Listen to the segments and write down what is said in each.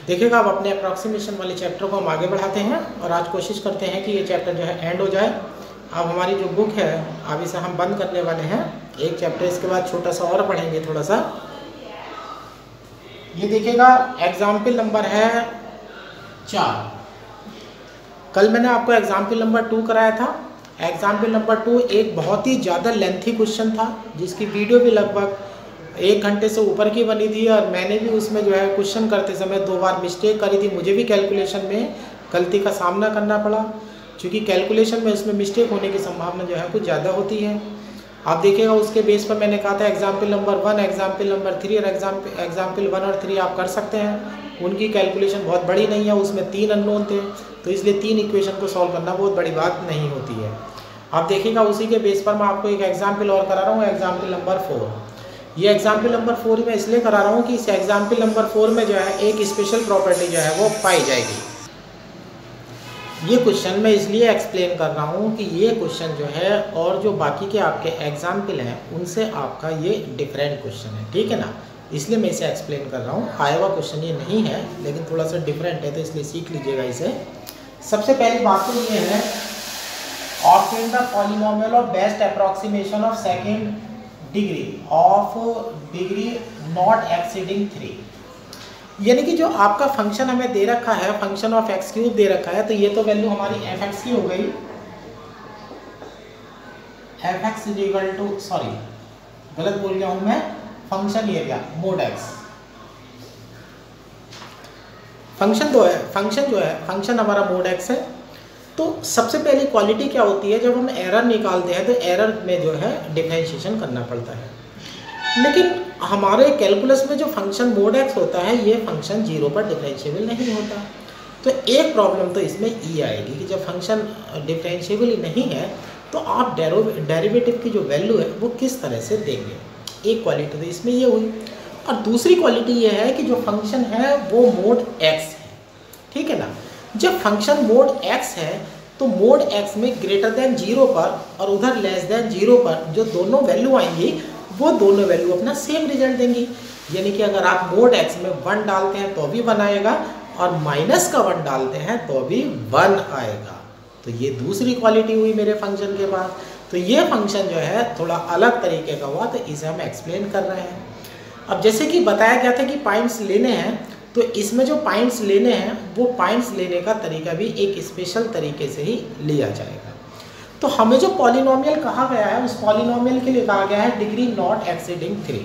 देखिएगा, अब अपने अप्रॉक्सीमेशन वाले चैप्टर को हम आगे बढ़ाते हैं और आज कोशिश करते हैं कि ये चैप्टर जो है एंड हो जाए। अब हमारी जो बुक है अब इसे हम बंद करने वाले हैं। एक चैप्टर इसके बाद छोटा सा और पढ़ेंगे थोड़ा सा। ये देखिएगा, एग्जाम्पल नंबर है 4। कल मैंने आपको एग्जाम्पल नंबर 2 कराया था। एग्जाम्पल नंबर 2 एक बहुत ही ज़्यादा लेंथी क्वेश्चन था, जिसकी वीडियो भी लगभग 1 घंटे से ऊपर की बनी थी और मैंने भी उसमें जो है क्वेश्चन करते समय 2 बार मिस्टेक करी थी। मुझे भी कैलकुलेशन में गलती का सामना करना पड़ा, क्योंकि कैलकुलेशन में उसमें मिस्टेक होने की संभावना जो है कुछ ज़्यादा होती है। आप देखिएगा, उसके बेस पर मैंने कहा था एग्जाम्पल नंबर 1, एग्जाम्पल नंबर 3 और एग्जाम्पल 1 और 3 आप कर सकते हैं। उनकी कैलकुलेशन बहुत बड़ी नहीं है, उसमें 3 अननोन थे, तो इसलिए 3 इक्वेशन को सॉल्व करना बहुत बड़ी बात नहीं होती है। आप देखिएगा, उसी के बेस पर मैं आपको एक एग्जाम्पल और करा रहा हूँ, एग्जाम्पल नंबर 4। ये एग्जाम्पल नंबर 4 मैं इसलिए करा रहा हूँ कि इस एग्जाम्पल नंबर 4 में जो है एक स्पेशल प्रॉपर्टी जो है वो पाई जाएगी। ये क्वेश्चन मैं इसलिए एक्सप्लेन कर रहा हूँ कि ये क्वेश्चन जो है और जो बाकी के आपके एग्जाम्पल हैं उनसे आपका ये डिफरेंट क्वेश्चन है, ठीक है ना। इसलिए मैं इसे एक्सप्लेन कर रहा हूँ। आया हुआ क्वेश्चन ये नहीं है, लेकिन थोड़ा सा डिफरेंट है, तो इसलिए सीख लीजिएगा इसे। सबसे पहली बात तो ये है, obtain the polynomial of best approximation of second degree of degree not exceeding 3। यानी कि जो आपका फंक्शन हमें दे रखा है, फंक्शन ऑफ एक्स क्यूब दे रखा है, तो ये तो वैल्यू हमारी एफ एक्स की हो गई। F x is equal to, sorry गलत बोल गया हूं मैं, function area mode x. Function जो है फंक्शन हमारा मोड एक्स है। तो सबसे पहली क्वालिटी क्या होती है, जब हम एरर निकालते हैं तो एरर में जो है डिफरेंशिएशन करना पड़ता है। लेकिन हमारे कैलकुलस में जो फंक्शन मोड एक्स होता है, ये फंक्शन 0 पर डिफरेंशिएबल नहीं होता। तो एक प्रॉब्लम तो इसमें ये आएगी कि जब फंक्शन डिफरेंशिएबल ही नहीं है तो आप डेरिवेटिव की जो वैल्यू है वो किस तरह से देंगे। एक क्वालिटी तो इसमें ये हुई, और दूसरी क्वालिटी ये है कि जो फंक्शन है वो मोड एक्स है, ठीक है ना। जब फंक्शन मोड एक्स है तो मोड एक्स में ग्रेटर देन 0 पर और उधर लेस देन 0 पर जो दोनों वैल्यू आएंगी वो दोनों वैल्यू अपना सेम रिजल्ट देंगी। यानी कि अगर आप मोड एक्स में 1 डालते हैं तो भी 1 आएगा और माइनस का 1 डालते हैं तो भी 1 आएगा। तो ये दूसरी क्वालिटी हुई मेरे फंक्शन के पास। तो ये फंक्शन जो है थोड़ा अलग तरीके का हुआ, तो इसे हम एक्सप्लेन कर रहे हैं। अब जैसे कि बताया गया था कि पॉइंट्स लेने हैं, तो इसमें जो पॉइंट्स लेने हैं वो पॉइंट्स लेने का तरीका भी एक स्पेशल तरीके से ही लिया जाएगा। तो हमें जो पॉलिनोमियल कहा गया है उस पॉलिनोमियल के लिए कहा गया है डिग्री नॉट एक्सीडिंग 3।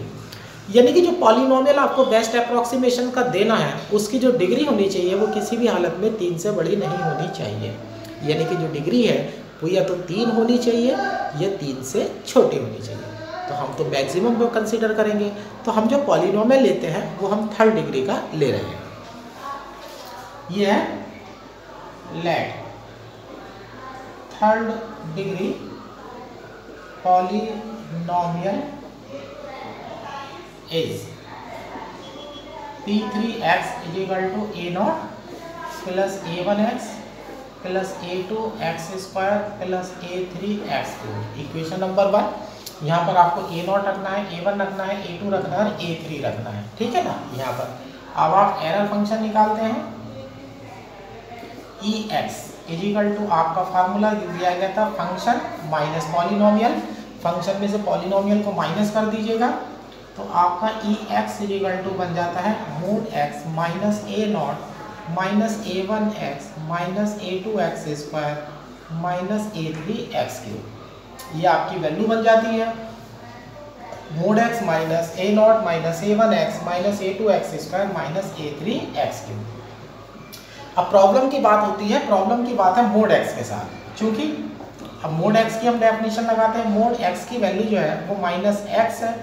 यानी कि जो पॉलिनोमियल आपको बेस्ट अप्रॉक्सीमेशन का देना है उसकी जो डिग्री होनी चाहिए वो किसी भी हालत में 3 से बड़ी नहीं होनी चाहिए। यानी कि जो डिग्री है वो या तो 3 होनी चाहिए या 3 से छोटी होनी चाहिए। तो हम तो मैक्सिमम को कंसीडर करेंगे। तो हम जो पॉलिनोमियल लेते हैं वो हम 3rd डिग्री का ले रहे हैं। ये है let 3rd degree polynomial is P3x is equal to a0 plus a1x plus a2x square plus a3x। Equation number 1। यहाँ पर आपको a0 रखना है, a1 रखना है, a2 रखना है और a3 रखना है, ठीक है ना। यहाँ पर अब आप एरर फंक्शन निकालते हैं। ex इज इक्वल टू आपका फार्मूला दिया गया था फंक्शन माइनस पॉलिनोमियल। फंक्शन में से पॉलिनोमियल को माइनस कर दीजिएगा तो आपका ex इज इक्वल टू बन जाता है mode x minus a0 minus a1x minus a2x square minus a3x3। ये आपकी वैल्यू बन जाती है mode x minus a0 minus a1x minus a2x square minus a3x3। अब प्रॉब्लम की बात होती है, प्रॉब्लम की बात है मोड x के साथ। क्योंकि अब मोड x की हम डेफिनेशन लगाते हैं, मोड x की वैल्यू जो है वो माइनस x है।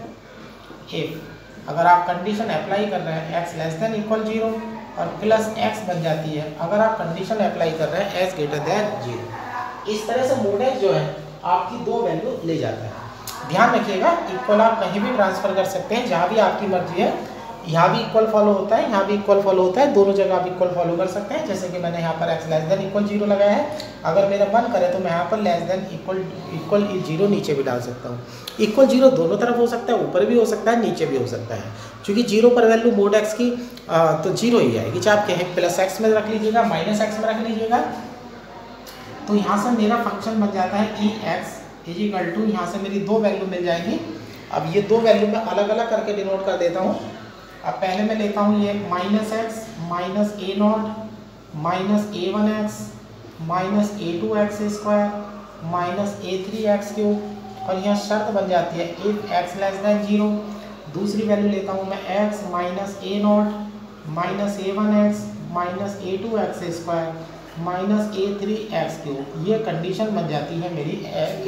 इफ अगर आप कंडीशन अप्लाई कर रहे हैं x लेस देन इक्वल 0 और प्लस x बन जाती है अगर आप कंडीशन अप्लाई कर रहे हैं s ग्रेटर देन 0। इस तरह से मोड x जो है आपकी 2 वैल्यू ले जाता है। ध्यान रखिएगा, इक्वल आप कहीं भी ट्रांसफर कर सकते हैं जहाँ भी आपकी मर्जी है। यहाँ भी इक्वल फॉलो होता है, यहाँ भी इक्वल फॉलो होता है, दोनों जगह आप इक्वल फॉलो कर सकते हैं। जैसे कि मैंने यहाँ पर x लेस देन इक्वल 0 लगाया है, अगर मेरा मन करे तो मैं यहाँ पर लेस देन इक्वल 0 नीचे भी डाल सकता हूँ। इक्वल 0 दोनों तरफ हो सकता है, ऊपर भी हो सकता है, नीचे भी हो सकता है। क्योंकि 0 पर वैल्यू मोड x की तो 0 ही आएगी, चाहे आप कहें प्लस x में रख लीजिएगा, माइनस x में रख लीजिएगा। तो यहाँ से मेरा फंक्शन बन जाता है ई एक्स इज इक्वल टू, यहाँ से मेरी दो वैल्यू मिल जाएंगी। अब ये दो वैल्यू मैं अलग अलग करके डिनोट कर देता हूँ। अब पहले मैं लेता हूँ ये minus x minus a naught minus a one x minus a two x square minus a three x cube, और यहाँ शर्त बन जाती है इफ एक्स लेस देन 0। दूसरी वैल्यू लेता हूँ मैं x minus a naught minus a one x minus a two x square minus a three x cube. ये कंडीशन बन जाती है मेरी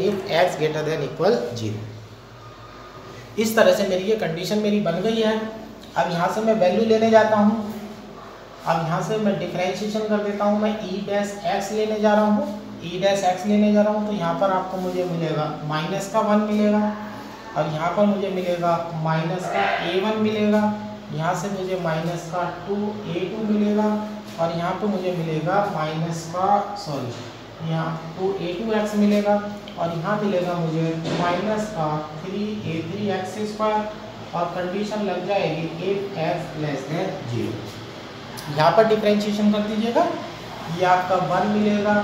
if x greater than equal 0। इस तरह से मेरी ये कंडीशन मेरी बन गई है। अब यहाँ से मैं वैल्यू लेने जाता हूँ। अब यहाँ से मैं डिफरेंशिएशन कर देता हूँ, मैं ई डैश एक्स लेने जा रहा हूँ, ई डैश एक्स लेने जा रहा हूँ। तो यहाँ पर आपको मुझे मिलेगा माइनस का 1 मिलेगा, और यहाँ पर मुझे मिलेगा माइनस का a1 मिलेगा, यहाँ से मुझे माइनस का 2a2 मिलेगा, और यहाँ पर मुझे मिलेगा माइनस का यहाँ 2a2x मिलेगा, और यहाँ मिलेगा मुझे माइनस का 3a3x स्क्वायर, और कंडीशन लग जाएगी इफ x लेस देन 0। यहाँ पर डिफरेंशिएशन कर दीजिएगा, ये आपका 1 मिलेगा,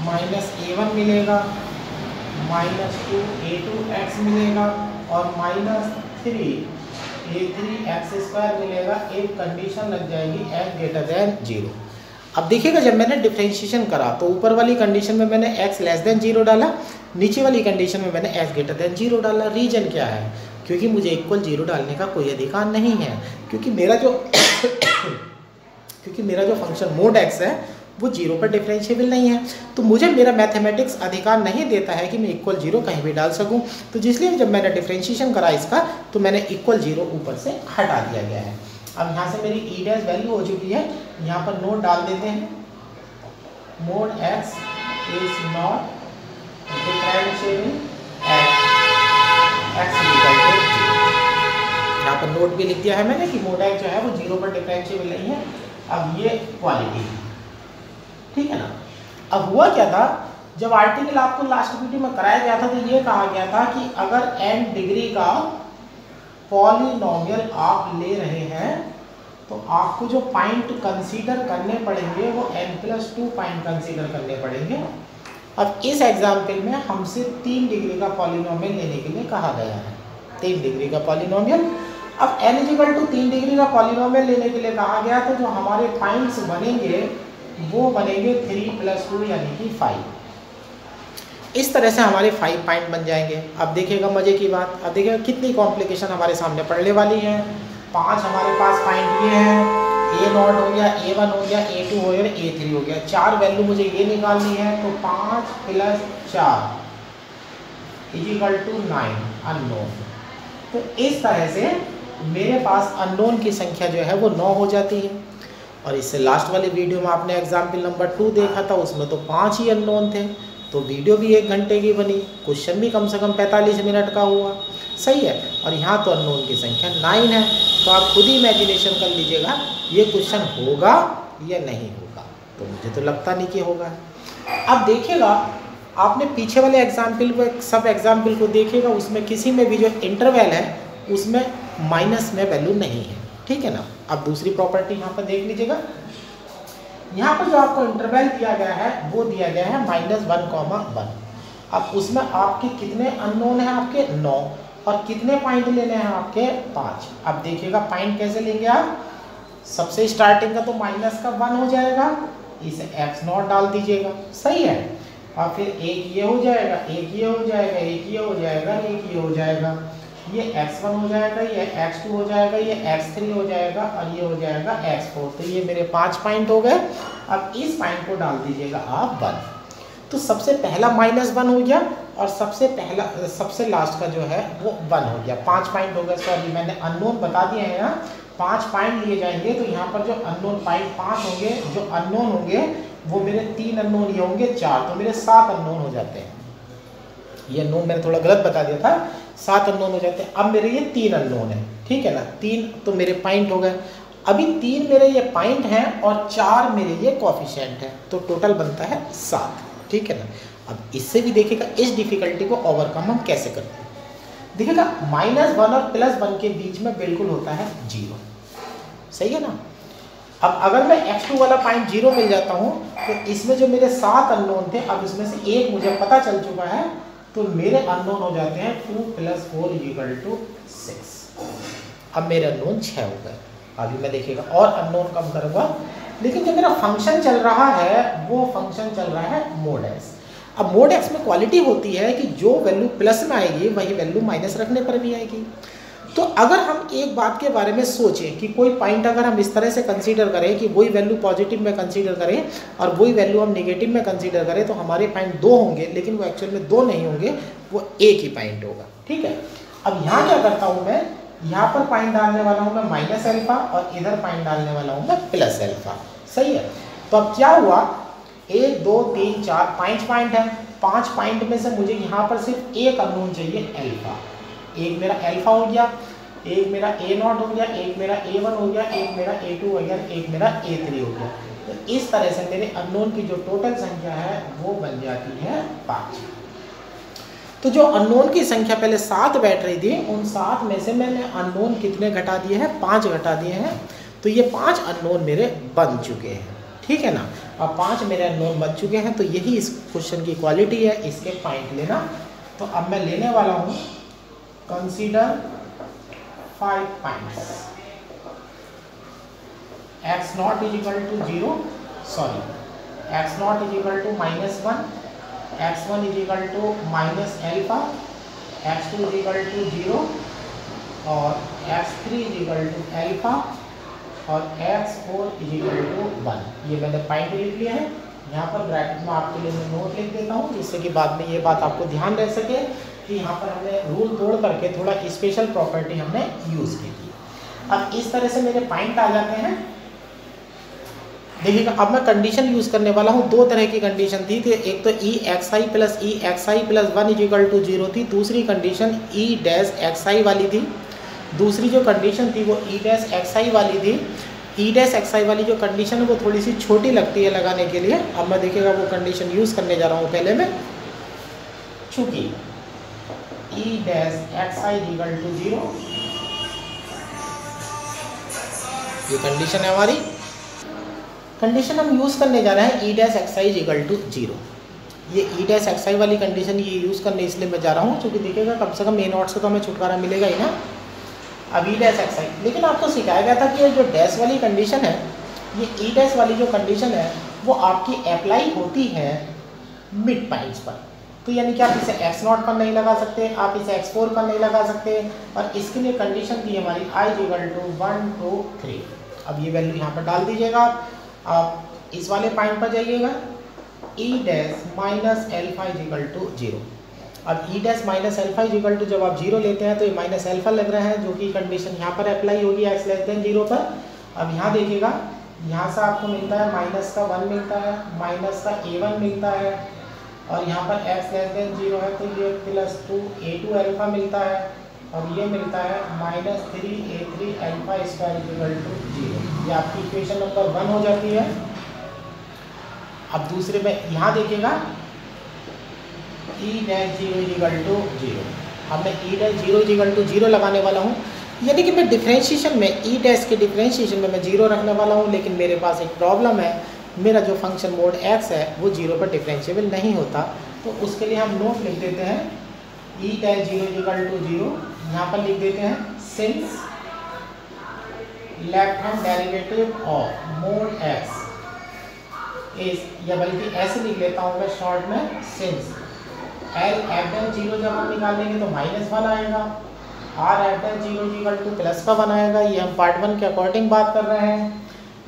माइनस a1 मिलेगा, माइनस 2a2x मिलेगा, और माइनस 3a3x स्क्वायर मिलेगा। एक कंडीशन लग जाएगी x ग्रेटर देन 0। अब देखिएगा जब मैंने डिफरेंशिएशन करा तो ऊपर वाली कंडीशन में मैंने x लेस देन 0 डाला, नीचे वाली कंडीशन में मैंने x ग्रेटर देन 0 डाला। रीजन क्या है? क्योंकि मुझे इक्वल 0 डालने का कोई अधिकार नहीं है, क्योंकि मेरा जो फंक्शन मोड x है वो 0 पर डिफरेंशिएबल नहीं है। तो मुझे मेरा मैथमेटिक्स अधिकार नहीं देता है कि मैं इक्वल 0 कहीं भी डाल सकूं। तो जिसलिए जब मैंने डिफरेंशिएशन करा इसका तो मैंने इक्वल 0 ऊपर से हटा दिया गया है। अब यहाँ से मेरी ई डैश वैल्यू हो चुकी है, यहाँ पर नोट डाल देते हैं, mod x is not differentiable at x equal to 0। यहाँ पर नोट भी लिख दिया है मैंने कि मोड x जो है वो 0 पर डिफरेंशिएबल नहीं है। अब ये क्वालिटी, ठीक है ना। अब हुआ क्या था, जब आर्टिकल आपको लास्ट वीडियो में कराया गया था तो ये कहा गया था कि अगर n डिग्री का पॉलिनोमियल आप ले रहे हैं तो आपको जो पॉइंट कंसीडर करने पड़ेंगे वो n+2 पॉइंट कंसीडर करने पड़ेंगे। अब इस एग्जाम्पल में हमसे 3 डिग्री का पॉलिनोमियल लेने के लिए कहा गया है, 3 डिग्री का पॉलिनोमियल। अब n = 3 डिग्री का पॉलिनोमियल लेने के लिए कहा गया तो जो हमारे पॉइंट्स बनेंगे वो बनेंगे 3 + 2 यानी कि 5। इस तरह से हमारे 5 पॉइंट बन जाएंगे। अब देखिएगा मजे की बात, अब देखिएगा कितनी कॉम्प्लिकेशन हमारे सामने पड़ने वाली है। 5 हमारे पास पॉइंट ये हैं, a0 हो गया, a1 हो गया, a2 हो गया, a3 हो गया। 4 वैल्यू मुझे ये निकालनी है, तो 5 + 4 = 9 अननोन। तो इस तरह से मेरे पास अननोन की संख्या जो है वो 9 हो जाती है। और इससे लास्ट वाले वीडियो में आपने एग्जाम्पल नंबर 2 देखा था, उसमें तो 5 ही अननोन थे। तो वीडियो भी 1 घंटे की बनी, क्वेश्चन भी कम से कम 45 मिनट का हुआ, सही है। और यहाँ तो अननोन की संख्या 9 है। तो आप खुद ही इमेजिनेशन कर लीजिएगा ये क्वेश्चन होगा या नहीं होगा। तो मुझे तो लगता नहीं कि होगा। अब देखिएगा आपने पीछे वाले एग्जाम्पल को, सब एग्जाम्पल को देखिएगा, उसमें किसी में भी जो इंटरवल है उसमें माइनस में वैल्यू नहीं है, ठीक है ना। अब दूसरी प्रॉपर्टी यहाँ पर देख लीजिएगा, यहाँ पर जो आपको इंटरवल दिया गया है वो दिया गया है -1, 1। अब उसमें आपके कितने अननोन हैं? आपके 9। और कितने पॉइंट लेने हैं? आपके 5। अब देखिएगा पॉइंट कैसे लेंगे आप, सबसे स्टार्टिंग का तो -1 हो जाएगा, इसे x0 डाल दीजिएगा, सही है। और फिर एक ये हो जाएगा, एक ये हो जाएगा, एक ये हो जाएगा, एक ये हो जाएगा, ये x1 हो जाएगा, ये x2 हो जाएगा, ये x3 हो जाएगा, और ये हो जाएगा x4। तो ये मेरे 5 पॉइंट हो गए। अब इस पॉइंट को डाल दीजिएगा आप 1। तो सबसे पहला -1 हो गया, और सबसे लास्ट का जो है वो 1 हो गया। 5 पॉइंट हो गए। सॉरी, मैंने अननोन बता दिए हैं ना, 5 पॉइंट लिए जाएंगे। तो यहाँ पर जो अननोन पॉइंट 5 होंगे, जो अननोन होंगे वो मेरे 3 अननोन ये होंगे 4, तो मेरे 7 अननोन हो जाते हैं। ये अननोन मैंने थोड़ा गलत बता दिया था, 7 अननोन हो जाते हैं। अब मेरे ये 3 अननोन है, ठीक है ना, 3 तो मेरे पॉइंट हो गए। अभी 3 मेरे ये पॉइंट हैं और 4 मेरे ये कोफिशिएंट है, तो टोटल बनता है 7, ठीक है ना। अब इससे भी देखिएगा इस डिफिकल्टी को ओवरकम हम कैसे करते हैं। देखिएगा -1 और +1 के बीच में बिल्कुल होता है 0, सही है ना। अब अगर मैं x2 वाला पॉइंट 0 मिल जाता हूँ तो इसमें जो मेरे 7 अननोन थे, अब इसमें से एक मुझे पता चल चुका है, तो मेरे अननोन हो जाते हैं 2 + 4 = 6। अब मेरे अननोन 6 हो गए। अभी मैं देखिएगा और अननोन कम करूँगा, लेकिन जो मेरा फंक्शन चल रहा है वो फंक्शन चल रहा है mod x। अब mod x में क्वालिटी होती है कि जो वैल्यू प्लस में आएगी वही वैल्यू माइनस रखने पर भी आएगी। तो अगर हम एक बात के बारे में सोचें कि कोई पॉइंट अगर हम इस तरह से कंसीडर करें कि वही वैल्यू पॉजिटिव में कंसीडर करें और वही वैल्यू हम नेगेटिव में कंसीडर करें, तो हमारे पॉइंट 2 होंगे, लेकिन वो एक्चुअल में 2 नहीं होंगे, वो एक ही पॉइंट होगा, ठीक है। अब यहाँ क्या करता हूँ मैं, यहाँ पर पॉइंट डालने वाला हूँ मैं -α और इधर पॉइंट डालने वाला हूँ मैं +α, सही है। तो अब क्या हुआ, 1 2 3 4 5 पॉइंट है। 5 पॉइंट में से मुझे यहाँ पर सिर्फ एक अननोन चाहिए अल्फा। एक मेरा अल्फा हो गया, एक मेरा A0 हो गया, एक मेरा A1 हो गया, एक मेरा A2 हो गया, एक मेरा A3 हो गया। तो इस तरह से मेरे अननोन की जो टोटल संख्या है वो बन जाती है 5। तो जो अननोन की संख्या पहले 7 बैठ रही थी, उन 7 में से मैंने अननोन कितने घटा दिए हैं, 5 घटा दिए हैं। तो ये 5 अननोन मेरे बन चुके हैं, ठीक है ना। अब 5 मेरे अननोन बन चुके हैं, तो यही इस क्वेश्चन की क्वालिटी है, इसके पॉइंट लेना। तो अब मैं लेने वाला हूँ consider 5 points, x0 = 0, sorry x0 = -1, x1 = -α, x2 = 0 और x3 = α और x4 = 1। ये मैंने पॉइंट लिख लिया है। यहाँ पर ब्रैकेट में आपके लिए मैं नोट लिख देता हूँ, जिससे कि बाद में ये बात आपको ध्यान रह सके कि यहाँ पर हमने रूल तोड़ करके थोड़ा स्पेशल प्रॉपर्टी हमने यूज़ की थी। अब इस तरह से मेरे पॉइंट आ जाते हैं। देखिएगा अब मैं कंडीशन यूज़ करने वाला हूँ। 2 तरह की कंडीशन थी, एक तो EXI + EXI + 1 = 0 थी। दूसरी कंडीशन E-XI वाली थी। दूसरी जो कंडीशन थी वो E-XI वाली थी। E-XI वाली जो कंडीशन है वो थोड़ी सी छोटी लगती है लगाने के लिए। अब मैं देखिएगा वो कंडीशन यूज़ करने जा रहा हूँ। पहले मैं चूँकि E-XI = 0, ये कंडीशन है हमारी। कंडीशन हम यूज़ करने जा रहे हैं E-XI = 0। ये E-XI वाली कंडीशन ये यूज़ करने इसलिए मैं जा रहा हूँ क्योंकि देखिएगा कम से कम A0 से तो हमें छुटकारा मिलेगा ही ना। अब E-XI, लेकिन आपको सिखाया गया था कि ये जो डैश वाली कंडीशन है, ये E- वाली जो कंडीशन है वो आपकी अप्लाई होती है मिड पॉइंट्स पर। तो यानी कि आप इसे x0 पर नहीं लगा सकते, आप इसे x4 पर नहीं लगा सकते। और इसके लिए कंडीशन थी हमारी I = 1 2 3। अब ये वैल्यू यहाँ पर डाल दीजिएगा। आप इस वाले पॉइंट पर जाइएगा, E- -α = 0। अब E- -α जब आप 0 लेते हैं तो ये -α लग रहा है, जो कि कंडीशन यहाँ पर अप्लाई होगी x <0 पर। अब यहाँ देखिएगा, यहाँ से आपको मिलता है -1 मिलता है, -A1 मिलता है, और यहाँ पर x <0 है तो ये +2 A2 α मिलता है, और ये मिलता है -3 A3 α² = 0। ये आपकी इक्वेशन नंबर 1 हो जाती है। अब दूसरे में यहाँ देखिएगा E' 0 = 0। अब मैं E' 0 लगाने वाला हूँ, यानी कि मैं डिफरेंशिएशन में E' के डिफरेंशिएशन में मैं 0 रखने वाला हूँ। लेकिन मेरे पास एक प्रॉब्लम है, मेरा जो फंक्शन मोड x है वो 0 पर डिफरेंशिएबल नहीं होता। तो उसके लिए हम नोट लिख देते हैं E' 0 = 0। यहाँ पर लिख देते हैं since left hand derivative of mode x is, या बल्कि ऐसे लिख लेता हूँ मैं शॉर्ट में, सिंस L(0) जब हम निकालेंगे तो -1 आएगा, R(0) +1 आएगा। ये हम पार्ट 1 के अकॉर्डिंग बात कर रहे हैं।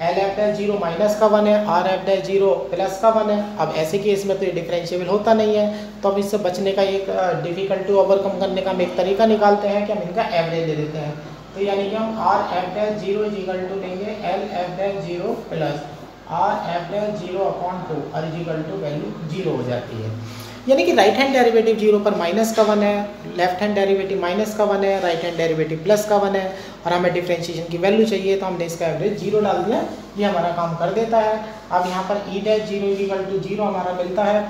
L(0) -1 है, R(0) +1 है। अब ऐसे केस में तो ये डिफरेंशिएबल होता नहीं है, तो अब इससे बचने का एक डिफ़िकल्टी ओवरकम करने का हम एक तरीका निकालते हैं कि हम इनका एवरेज ले लेते हैं। तो यानी कि हम R(0) लेंगे L(0) + R(0/2) और वैल्यू 0 हो जाती है। यानी कि राइट हैंड डेरिवेटिव 0 पर माइनस का 1 है, लेफ्ट हैंड डेरिवेटिव माइनस का 1 है, राइट हैंड डेरिवेटिव प्लस का 1 है, और हमें डिफरेंशिएशन की वैल्यू चाहिए तो हमने इसका एवरेज 0 डाल दिया, ये हमारा काम कर देता है। अब यहाँ पर ई डैश 0 हमारा मिलता है,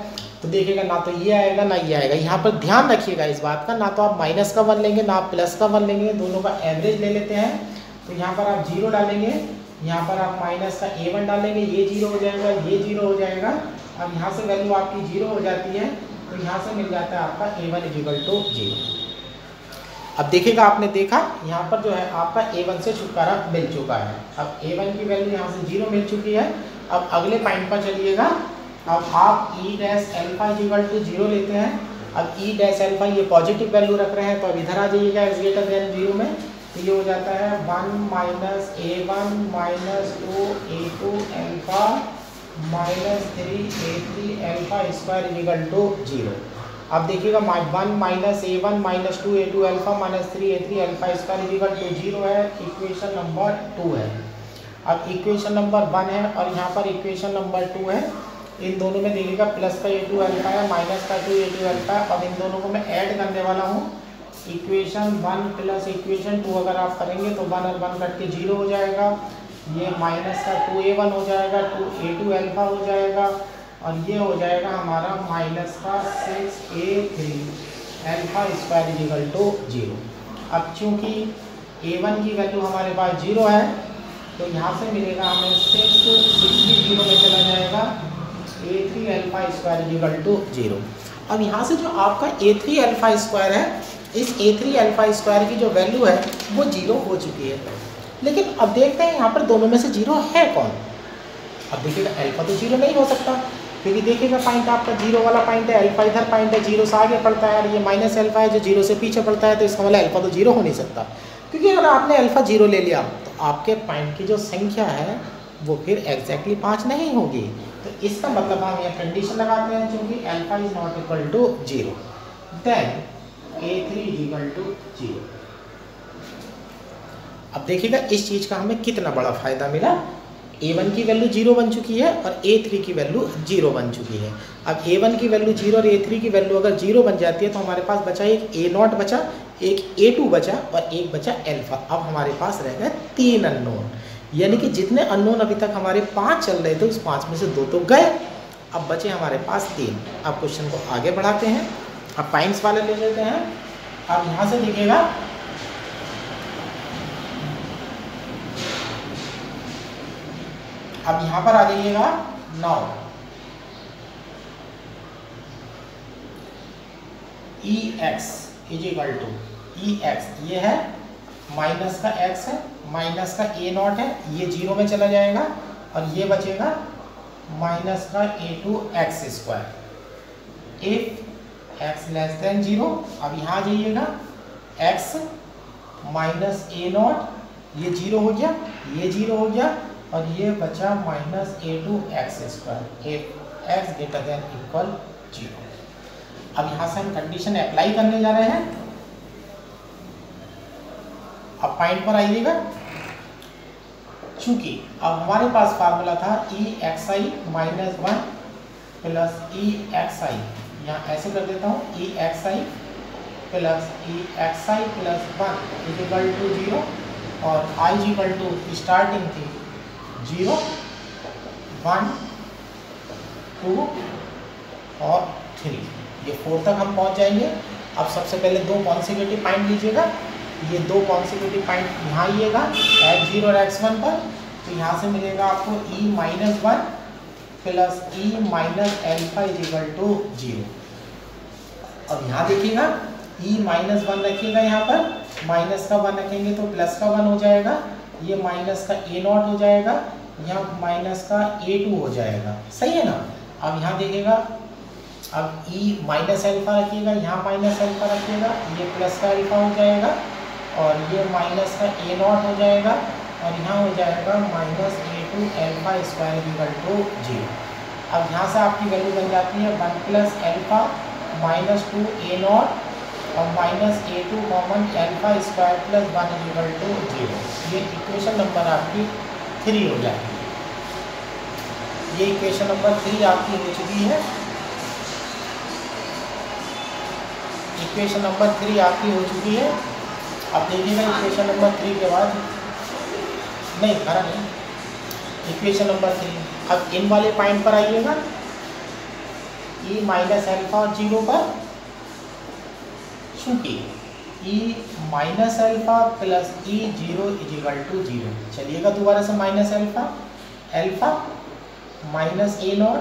तो देखिएगा ना तो ये आएगा ना ये आएगा। यहाँ पर ध्यान रखिएगा इस बात का, ना तो आप माइनस का 1 लेंगे ना आप प्लस का 1 लेंगे, दोनों का एवरेज ले लेते हैं। तो यहाँ पर आप 0 डालेंगे, यहाँ पर आप माइनस का a1 डालेंगे, ये 0 हो जाएगा, ये 0 हो जाएगा। अब यहाँ से वैल्यू आपकी 0 हो जाती है, तो यहाँ से मिल जाता है आपका a1 = 0। अब देखिएगा आपने देखा यहाँ पर जो है आपका a1 से छुटकारा मिल चुका है। अब a1 की वैल्यू यहाँ से 0 मिल चुकी है। अब अगले पॉइंट पर चलिएगा। अब आप e डैश अल्फा = 0 लेते हैं। अब e डैश अल्फा ये पॉजिटिव वैल्यू रख रहे हैं, तो अब इधर आ जाइएगा x ग्रेटर देन 0 में, तो ये हो जाता है 1 - a1 - 2 a2 alpha - 3 a3 alpha square = 0। अब देखिएगा 1 - a1 - 2 a2 alpha - 3 a3 alpha square = 0 है, इक्वेशन नंबर 2 है। अब इक्वेशन नंबर 1 है और यहाँ पर इक्वेशन नंबर 2 है। इन दोनों में देखिएगा प्लस का a2 अल्फा है, माइनस का 2 a2 अल्फा है। अब इन दोनों को मैं ऐड करने वाला हूँ। इक्वेशन 1 प्लस इक्वेशन 2 अगर आप करेंगे तो 1 और 1 कट के 0 हो जाएगा। ये माइनस का 2a1 हो जाएगा, 2a2 अल्फा हो जाएगा, और ये हो जाएगा हमारा माइनस का 6a3 अल्फा स्क्वायर = 0। अब चूँकि a1 की वैल्यू हमारे पास 0 है, तो यहाँ से मिलेगा हमें 6 भी 0 में चला जाएगा, a3 अल्फा स्क्वायर = 0। अब यहाँ से जो आपका a3 अल्फा स्क्वायर है, इस a3 अल्फा स्क्वायर की जो वैल्यू है वो 0 हो चुकी है। लेकिन अब देखते हैं यहाँ पर दोनों में से 0 है कौन। अब देखिएगा अल्फा तो 0 नहीं हो सकता, क्योंकि देखिएगा पॉइंट आपका 0 वाला पॉइंट है, अल्फा इधर पॉइंट है, 0 से आगे पड़ता है, और ये माइनस अल्फा है जो 0 से पीछे पड़ता है, तो इसका मतलब अल्फा तो 0 हो नहीं सकता। क्योंकि अगर आपने अल्फा 0 ले लिया तो आपके पॉइंट की जो संख्या है वो फिर एग्जैक्टली 5 नहीं होगी। तो इसका मतलब हम यहाँ कंडीशन लगाते हैं, क्योंकि alpha is not equal to 0, then a3 = 0। अब देखिएगा इस चीज़ का हमें कितना बड़ा फायदा मिला। a1 की वैल्यू 0 बन चुकी है और a3 की वैल्यू 0 बन चुकी है। अब a1 की वैल्यू 0 और a3 की वैल्यू अगर 0 बन जाती है तो हमारे पास बचा एक a0 बचा, एक a2 बचा और एक बचा अल्फा। अब हमारे पास रह गए 3 अननोन, यानी कि जितने अननोन अभी तक हमारे 5 चल रहे थे उस 5 में से 2 तो गए, अब बचे हमारे पास 3। अब क्वेश्चन को आगे बढ़ाते हैं, अब पॉइंट्स वाले ले लेते हैं। अब यहाँ से देखिएगा अब यहाँ पर आ जाइएगा 9 ex = ex, ये है माइनस का x है, माइनस का a0 है, ये 0 में चला जाएगा, और ये बचेगा माइनस का a2 x square if x < 0। अब यहाँ जाइएगा x माइनस a0, ये 0 हो गया, ये 0 हो गया, और ये बचा minus a2 x square if x > 0। अब यहाँ से हम कंडीशन अप्लाई करने जा रहे हैं। अब पॉइंट पर आइएगा, चूंकि अब हमारे पास फार्मूला था EXI - 1 प्लस EXI, यहाँ ऐसे कर देता हूँ, EXI प्लस EXI प्लस 1 = 0, और I = स्टार्टिंग थी 0 1 2 और 3, ये 4 तक हम पहुँच जाएंगे। अब सबसे पहले 2 कॉन्सिक्यूटिव पॉइंट लीजिएगा, ये 2 कॉन्सिक्यूटिव पॉइंट यहाँ आइएगा x0 और x1 पर, तो यहाँ से मिलेगा आपको e - 1 प्लस e - अल्फा = 0। अब यहाँ देखिएगा e - 1 रखिएगा, यहाँ पर माइनस का 1 रखेंगे तो प्लस का 1 हो जाएगा, ये माइनस का a0 हो जाएगा, यहाँ माइनस का a2 हो जाएगा, सही है ना। अब यहाँ देखिएगा, अब e माइनस अल्फा रखिएगा, यहाँ माइनस अल्फा रखिएगा, ये प्लस का अल्फा हो जाएगा, और ये माइनस का a0 हो जाएगा, और यहाँ हो जाएगा माइनस a2 अल्फा स्क्वायर = 0। अब यहाँ से आपकी वैल्यू बन जाती है 1 प्लस अल्फा माइनस 2 a0 और minus a2 common alpha square plus 1 = 0। ये इक्वेशन नंबर आपकी 3 हो जाएगी। ये इक्वेशन नंबर 3 आपकी हो चुकी है। इक्वेशन नंबर 3 आपकी हो चुकी है। अब देखिएगा इक्वेशन नंबर 3 के बाद नहीं भरा नहीं, इक्वेशन नंबर 3। अब इन वाले पॉइंट पर आइएगा, ई माइनस अल्फा 0 पर, चूंकि e minus alpha plus e 0 equal to 0। चलिएगा दोबारा से minus alpha, alpha minus a naught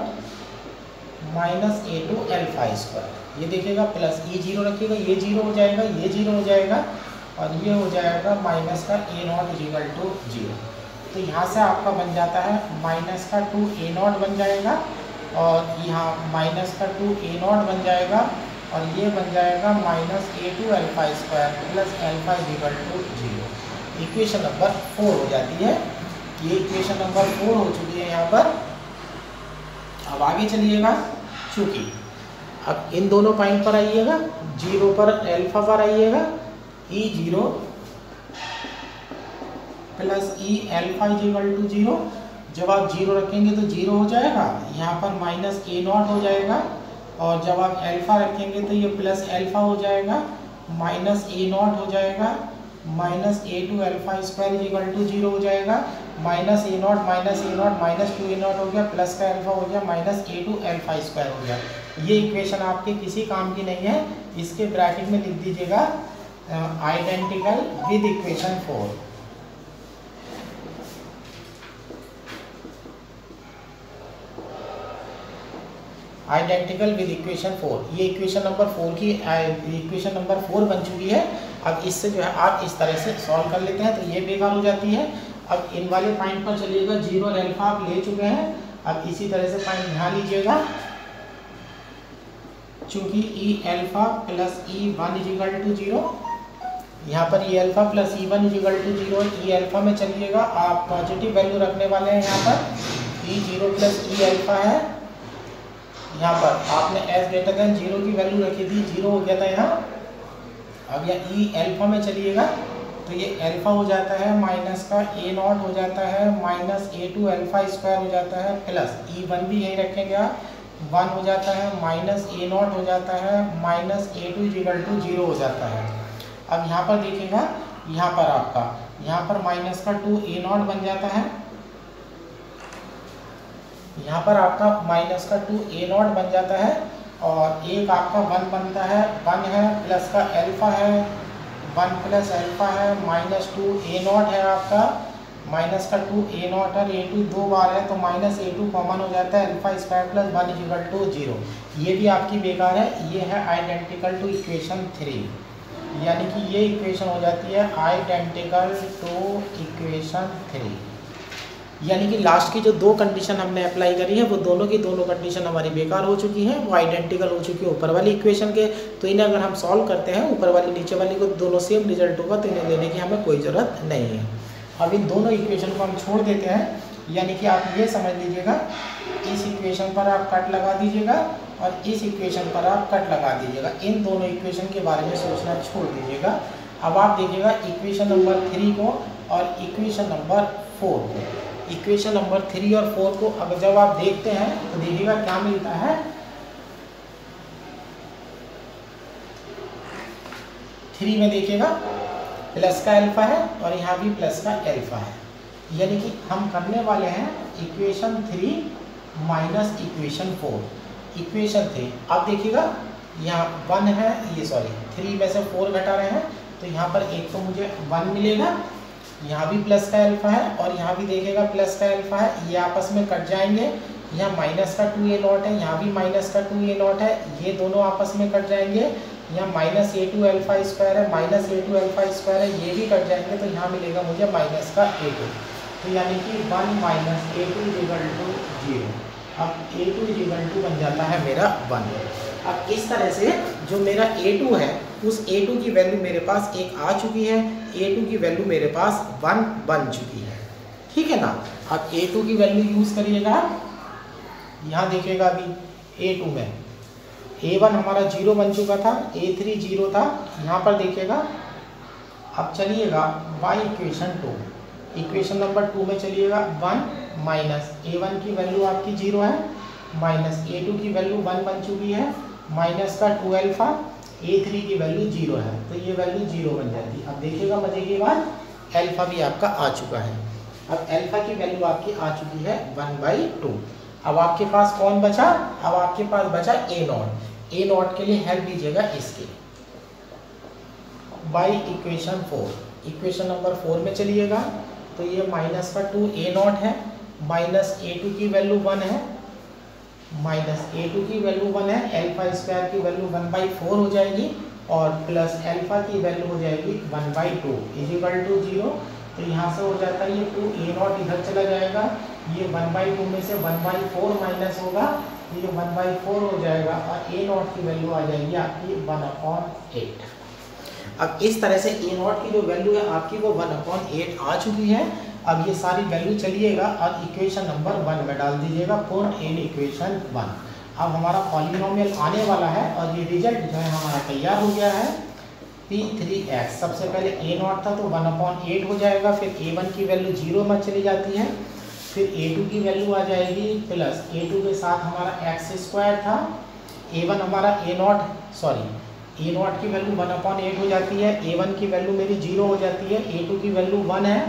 minus a two alpha square, ये देखिएगा प्लस ई 0 रखिएगा, ये 0 हो जाएगा, ये 0 हो जाएगा और ये हो जाएगा माइनस का ए नॉट इजिकल टू 0। तो यहाँ से आपका बन जाता है माइनस का 2 ए नॉट बन जाएगा और यहाँ माइनस का 2 ए नॉट बन जाएगा और ये बन जाएगा minus a two alpha square plus alpha is equal to 0। Equation number 4 हो जाती है। ये इक्वेशन नंबर 4 हो चुकी है यहाँ पर। अब आगे चलिएगा, चूँकि अब इन दोनों पॉइंट पर आइएगा, 0 पर अल्फा पर आइएगा, e 0 plus e alpha is equal to 0। जब आप 0 रखेंगे तो 0 हो जाएगा, यहाँ पर माइनस ए नॉट हो जाएगा और जब आप अल्फा रखेंगे तो ये प्लस अल्फा हो जाएगा, माइनस ए नॉट हो जाएगा, minus a two alpha square is equal to 0 हो जाएगा, minus a naught minus a naught minus 2 a naught हो गया, प्लस का अल्फा हो गया, minus a two alpha square हो गया। ये इक्वेशन आपके किसी काम की नहीं है, इसके ब्रैकेट में लिख दीजिएगा identical with equation 4। Identical with equation 4, ये इक्वेशन नंबर 4 की इक्वेशन नंबर 4 बन चुकी है। अब इससे जो है आप इस तरह से सॉल्व कर लेते हैं तो ये बेकार हो जाती है। अब इन वाले पॉइंट पर चलिएगा, 0 और अल्फा आप ले चुके हैं। अब इसी तरह से पॉइंट ध्यान लीजिएगा, चूंकि e alpha plus e 1 is equal to 0, यहाँ पर e alpha plus e 1 is equal to 0, e alpha में चलिएगा आप पॉजिटिव वैल्यू रखने वाले हैं। यहाँ पर ई 0 प्लस ई अल्फा है, यहाँ पर आपने एस ग्रेटर देन 0 की वैल्यू रखी थी, 0 हो गया था यहाँ। अब यहाँ ई अल्फा में चलिएगा तो ये अल्फा हो जाता है, माइनस का ए नॉट हो जाता है, minus a two alpha square हो जाता है, प्लस ई 1 भी यही रखेंगे आप, 1 हो जाता है, माइनस ए नॉट हो जाता है, minus a two is equal to 0 हो जाता है। अब यहाँ पर देखिएगा, यहाँ पर आपका यहाँ पर माइनस का 2 ए नॉट बन जाता है, यहाँ पर आपका माइनस का 2 ए नॉट बन जाता है और एक आपका 1 बनता है, 1 है प्लस का अल्फा है, 1 प्लस अल्फा है, माइनस 2 ए नॉट है आपका, माइनस का 2 ए नॉट और ए टू 2 बार है तो माइनस ए टू कॉमन हो जाता है, alpha square plus 1 is equal to 0। ये भी आपकी बेकार है, ये है आइडेंटिकल टू इक्वेशन 3, यानी कि ये इक्वेशन हो जाती है आइडेंटिकल टू इक्वेशन 3। यानी कि लास्ट की जो 2 कंडीशन हमने अप्लाई करी है वो दोनों की दोनों कंडीशन हमारी बेकार हो चुकी हैं, वो आइडेंटिकल हो चुकी है ऊपर वाली इक्वेशन के। तो इन्हें अगर हम सॉल्व करते हैं ऊपर वाली नीचे वाली को दोनों सेम रिजल्ट होगा, तो इन्हें लेने की हमें कोई ज़रूरत नहीं है। अब इन दोनों इक्वेशन को हम छोड़ देते हैं, यानी कि आप ये समझ लीजिएगा, इस इक्वेशन पर आप कट लगा दीजिएगा और इस इक्वेशन पर आप कट लगा दीजिएगा। इन दोनों इक्वेशन के बारे में सोचना छोड़ दीजिएगा। अब आप देखिएगा इक्वेशन नंबर 3 को और इक्वेशन नंबर 4 को। इक्वेशन नंबर 3 और 4 को अगर जब आप देखते हैं तो देखिएगा क्या मिलता है, 3 में देखिएगा प्लस का अल्फा है और यहाँ भी प्लस का अल्फा है, यानी कि हम करने वाले हैं इक्वेशन 3 माइनस इक्वेशन 4। इक्वेशन 3 आप देखिएगा यहाँ 1 है, ये सॉरी 3 में से 4 घटा रहे हैं तो यहाँ पर एक तो मुझे 1 मिलेगा, यहाँ भी प्लस का अल्फा है और यहाँ भी देखिएगा प्लस का अल्फा है, ये आपस में कट जाएंगे। यहाँ माइनस का 2 ए नॉट है, यहाँ भी माइनस का 2 ए नॉट है, ये दोनों आपस में कट जाएंगे। यहाँ minus a two alpha square है, minus a two alpha square है, ये भी कट जाएंगे तो यहाँ मिलेगा मुझे माइनस का ए टू। तो यानी कि 1 minus a two is equal to 0। अब ए टू इजिकल टू बन जाता है मेरा 1। अब इस तरह से जो मेरा a2 है उस a2 की वैल्यू मेरे पास एक आ चुकी है, a2 की वैल्यू मेरे पास 1 बन चुकी है, ठीक है ना। अब a2 की वैल्यू यूज़ करिएगा, यहाँ देखिएगा अभी a2 में a1 हमारा 0 बन चुका था, a3 0 था, यहाँ पर देखिएगा। अब चलिएगा y इक्वेशन 2, इक्वेशन नंबर 2 में चलिएगा 1 माइनस a1 की वैल्यू आपकी 0 है, माइनस a2 की वैल्यू 1 बन चुकी है, माइनस का 2 अल्फा A3 की वैल्यू 0 है तो ये वैल्यू 0 बन जाती है। अब देखिएगा मजे की बात, अल्फा भी आपका आ चुका है। अब अल्फा की वैल्यू आपकी आ चुकी है 1/2। अब आपके पास कौन बचा, अब आपके पास बचा A0। A0 के लिए हेल्प दीजिएगा इसके बाई इक्वेशन 4। इक्वेशन नंबर 4 में चलिएगा तो ये -2 A0 है, माइनस A2 की वैल्यू 1 है, माइनस A2 की वैल्यू 1 है, अल्फा स्क्वायर की वैल्यू 1/4 हो जाएगी और प्लस अल्फा की वैल्यू हो जाएगी 1/2 = 0। तो यहाँ से हो जाता है ये 2 A0 इधर चला जाएगा, ये 1/2 में से 1/4 माइनस होगा, ये 1/4 हो जाएगा और A0 की वैल्यू आ जाएगी आपकी 1/8। अब इस तरह से A0 की जो वैल्यू है आपकी वो 1/8 आ चुकी है। अब ये सारी वैल्यू चलिएगा और इक्वेशन नंबर 1 में डाल दीजिएगा, पुट इन इक्वेशन 1। अब हमारा पॉलिनोमियल आने वाला है और ये रिजल्ट जो है हमारा तैयार हो गया है P3x। सबसे पहले A0 था तो 1/8 हो जाएगा, फिर A1 की वैल्यू 0 में चली जाती है, फिर A2 की वैल्यू आ जाएगी प्लस A2 के साथ हमारा x² था, A1 हमारा A0 की वैल्यू 1/8 हो जाती है, A1 की वैल्यू मेरी 0 हो जाती है, A2 की वैल्यू 1 है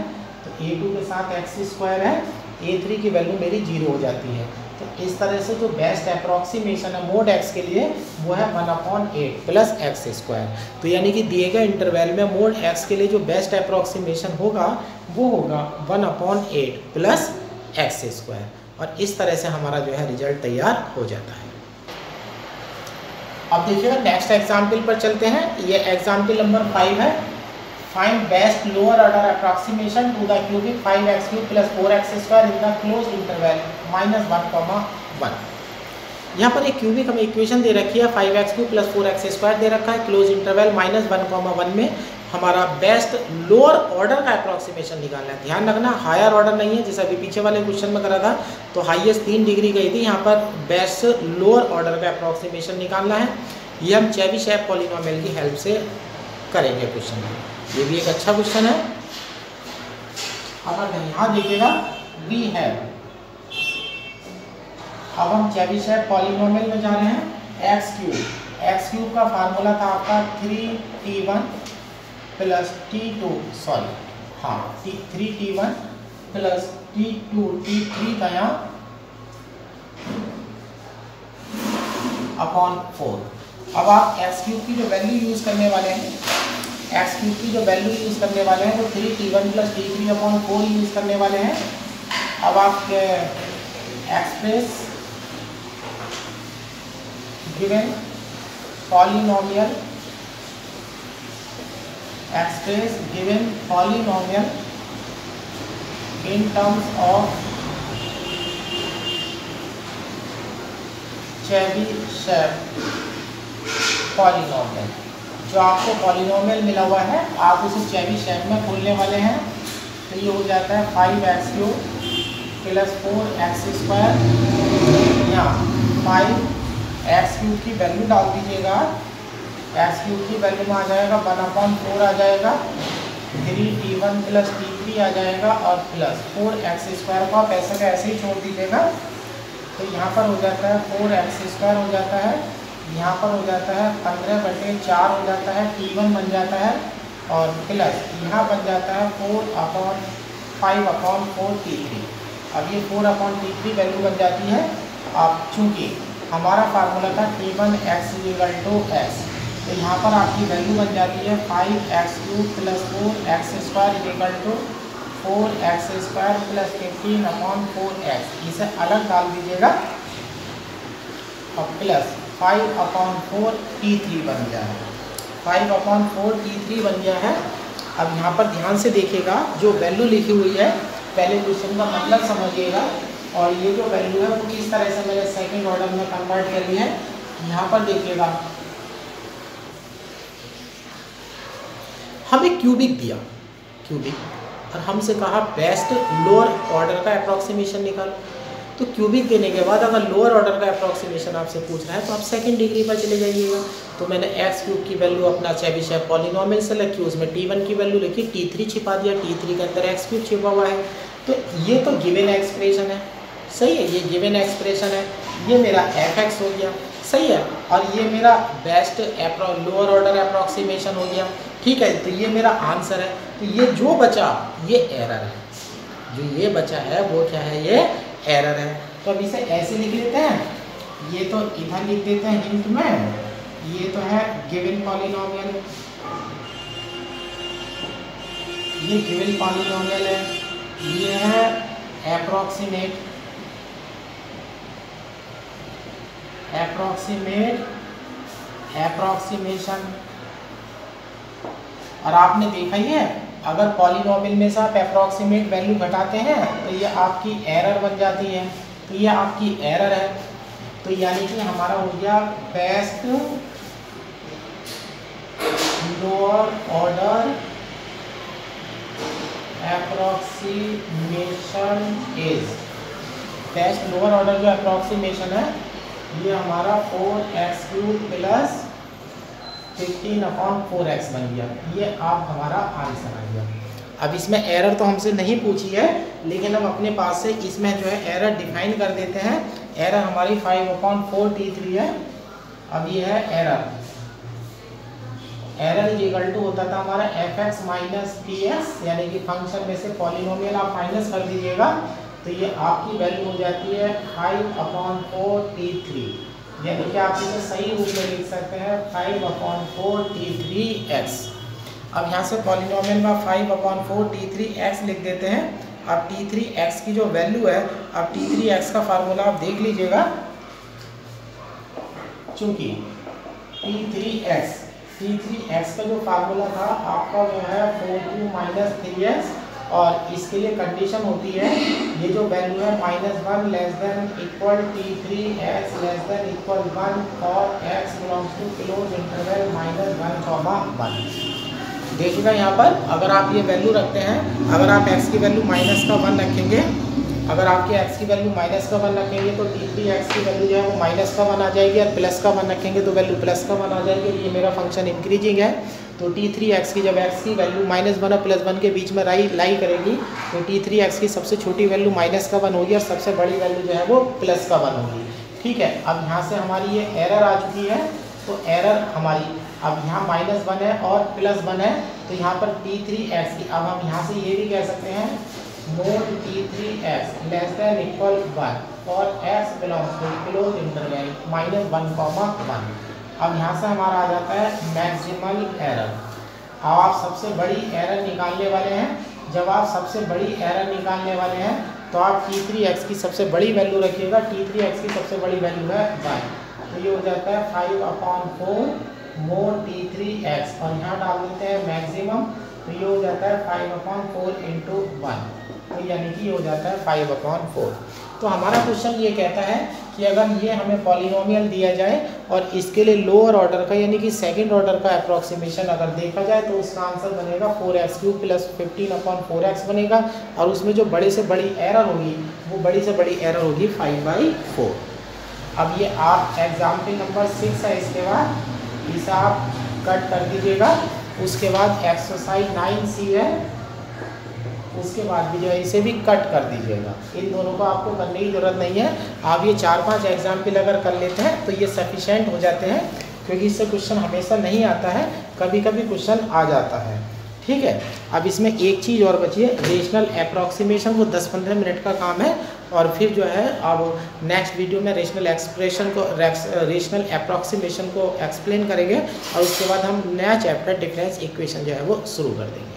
तो A2 के साथ x² है, A3 की वैल्यू मेरी 0 हो जाती है। तो इस तरह से जो बेस्ट अप्रॉक्सीमेशन है मोड x के लिए वो है 1/8 प्लस x²। तो यानी कि दिए गए इंटरवल में मोड x के लिए जो बेस्ट अप्रॉक्सीमेशन होगा वो होगा 1/8 प्लस x²। और इस तरह से हमारा जो है रिजल्ट तैयार हो जाता है। अब देखिएगा नेक्स्ट एग्जाम्पल पर चलते हैं। ये एग्जाम्पल नंबर 5 है। Find best lower order approximation to the cubic 5x³ + 4x² in the close interval -1,1। यहाँ पर एक क्यूबिक हमें इक्वेशन दे रखी है, 5x³ + 4x² दे रखा है, क्लोज इंटरवल -1,1 में हमारा बेस्ट लोअर ऑर्डर का अप्रॉक्सीमेशन निकालना है। ध्यान रखना हायर ऑर्डर नहीं है, जैसे अभी पीछे वाले क्वेश्चन में करा था तो हाईएस्ट 3 डिग्री गई थी, यहाँ पर बेस्ट लोअर ऑर्डर का अप्रॉक्सीमेशन निकालना है। ये हम चेबीशेव पॉलिनोमियल की हेल्प से करेंगे क्वेश्चन में। ये भी एक अच्छा क्वेश्चन है। अब यहाँ देखिएगा वी हैव, अब हम चेबीशेव पॉलिनोमियल में जा रहे हैं। x³ का फार्मूला था आपका 3t1 + t2 3t1 + t2 t3 का यहाँ /4। अब आप x³ की जो वैल्यू यूज करने वाले हैं, x³ की जो वैल्यू यूज करने वाले हैं वो 3t1 + t3/4 यूज करने वाले हैं। अब आप express given polynomial in terms of Chebyshev polynomial. जो आपको पॉलिनोमियल मिला हुआ है आप उसे चेबीशेव में खोलने वाले हैं। तो ये हो जाता है 5x³ + 4x²। यहाँ 5x³ की वैल्यू डाल दीजिएगा, x³ की वैल्यू में आ जाएगा 1/4 आ जाएगा, 3t1 + t3 आ जाएगा और प्लस 4x² को आप ऐसे का ऐसे ही छोड़ दीजिएगा। तो यहाँ पर हो जाता है 4x² हो जाता है, यहाँ पर हो जाता है 15/4 हो जाता है, t1 बन जाता है और प्लस यहाँ बन जाता है 4/5/4 t3। अब ये 4/t3 वैल्यू बन जाती है। अब चूँकि हमारा फार्मूला था t1 x = x, तो यहाँ पर आपकी वैल्यू बन जाती है 5x³ + 4x² = 4x² + 15/4x। इसे अलग डाल दीजिएगा और प्लस 5/4 t3 बन गया है, 5/4 t3 बन गया है। अब यहाँ पर ध्यान से देखिएगा, जो वैल्यू लिखी हुई है पहले क्वेश्चन का मतलब समझिएगा और ये जो वैल्यू है वो किस तरह से मैंने सेकंड ऑर्डर में कन्वर्ट कर ली है। यहाँ पर देखिएगा हमें क्यूबिक दिया, और हमसे कहा बेस्ट लोअर ऑर्डर का अप्रॉक्सीमेशन निकालो। तो क्यूबिक देने के बाद अगर लोअर ऑर्डर का अप्रॉक्सीमेशन आपसे पूछ रहा है तो आप सेकंड डिग्री पर चले जाइएगा। तो मैंने x³ की वैल्यू अपना चेबीशेव पॉलिनोमियल से लिखी, उसमें t1 की वैल्यू लिखी, t3 छिपा दिया, t3 के अंदर x³ छिपा हुआ है। तो ये तो गिवन एक्सप्रेशन है, सही है, ये गिवन एक्सप्रेशन है, ये मेरा fx हो गया। सही है। और ये मेरा बेस्ट लोअर ऑर्डर अप्रॉक्सीमेशन हो गया, ठीक है। तो ये मेरा आंसर है। तो ये जो बचा ये एरर है, जो ये बचा है वो क्या है, ये एरर है। तो अब इसे ऐसे लिख लेते हैं, ये तो इधर लिख देते हैं हिंट में, ये तो है गिवन पॉलिनोमियल, ये गिवन पॉलिनोमियल है, ये है अप्रॉक्सीमेट अप्रॉक्सीमेशन। और आपने देखा ही है, अगर पॉलिनोमियल में से आप अप्रॉक्सीमेट वैल्यू घटाते हैं तो ये आपकी एरर बन जाती है, तो ये आपकी एरर है। तो यानी कि हमारा हो गया best lower order approximation is, best lower order जो अप्रॉक्सीमेशन है ये हमारा 4x³ प्लस 15/4x बन गया। ये आप हमारा आंसर आ गया। अब इसमें एरर तो हमसे नहीं पूछी है, लेकिन हम अपने पास से इसमें जो है एरर डिफाइन कर देते हैं। एरर हमारी 5/4t3 है। अब ये है error, error is equal to होता था हमारा fx माइनस px, यानी कि फंक्शन में से पॉलिनोमियल आप माइनस कर दीजिएगा तो ये आपकी वैल्यू हो जाती है 5/4t3, यानी कि आप इसे सही रूप में लिख सकते हैं 5/4t3x। अब यहाँ से पॉलिनोमियल में 5/4t3x लिख देते हैं। अब t3x की जो वैल्यू है, अब t3x का फार्मूला आप देख लीजिएगा, चूंकि t3x का जो फार्मूला था आपका वो है 4q माइनस 3x, और इसके लिए कंडीशन होती है ये जो वैल्यू है -1 less than equal t3x less than equal 1 और x belongs to close interval -1, 1। देखिएगा यहाँ पर अगर आप ये वैल्यू रखते हैं, अगर आप x की वैल्यू -1 रखेंगे, अगर आपके x की वैल्यू -1 रखेंगे तो t3x की वैल्यू जो है वो -1 आ जाएगी, और +1 रखेंगे तो वैल्यू +1 आ जाएगी। ये मेरा फंक्शन इंक्रीजिंग है, तो t3x की जब x की वैल्यू -1 और +1 के बीच में लाई करेगी तो t3x की सबसे छोटी वैल्यू -1 होगी और सबसे बड़ी वैल्यू जो है वो +1 होगी, ठीक है। अब यहाँ से हमारी ये एरर आ चुकी है, तो एरर हमारी अब यहाँ -1 है और +1 है, तो यहाँ पर t3x की, अब हम यहाँ से ये भी कह सकते हैं mode t3x less than equal 1 और x belongs to close interval -1, 1। अब यहाँ से हमारा आ जाता है मैक्सिमल एरर। अब आप सबसे बड़ी एरर निकालने वाले हैं। जब आप सबसे बड़ी एरर निकालने वाले हैं तो आप t3x की सबसे बड़ी वैल्यू रखिएगा। t3x की सबसे बड़ी वैल्यू है 1, तो ये हो जाता है 5/4 मोड t3x, और यहाँ डाल देते हैं मैक्सिमम, तो ये हो जाता है 5/4 × 1, तो यानी कि ये हो जाता है 5/4। तो हमारा क्वेश्चन ये कहता है कि अगर ये हमें पॉलिनोमियल दिया जाए और इसके लिए लोअर ऑर्डर का यानी कि सेकंड ऑर्डर का अप्रॉक्सीमेशन अगर देखा जाए तो उसका आंसर बनेगा 4x³ प्लस 15/4x बनेगा, और उसमें जो बड़े से बड़ी एरर होगी वो बड़ी से बड़ी एरर होगी 5/4। अब ये आप एग्जाम्पल नंबर 6 है, इसके बाद इसे आप कट कर दीजिएगा। उसके बाद एक्सरसाइज 9C है, उसके बाद भी जो है इसे भी कट कर दीजिएगा। इन दोनों को आपको करने की ज़रूरत नहीं है, आप ये 4-5 एग्जाम्पल अगर कर लेते हैं तो ये सफिशेंट हो जाते हैं, क्योंकि इससे क्वेश्चन हमेशा नहीं आता है, कभी कभी क्वेश्चन आ जाता है, ठीक है। अब इसमें एक चीज़ और बची है, रेशनल अप्रॉक्सीमेशन, वो 10-15 मिनट का काम है, और फिर जो है अब नेक्स्ट वीडियो में रेशनल अप्रॉक्सीमेशन को एक्सप्लेन करेंगे, और उसके बाद हम नया चैप्टर डिफरेंस इक्वेशन जो है वो शुरू कर देंगे।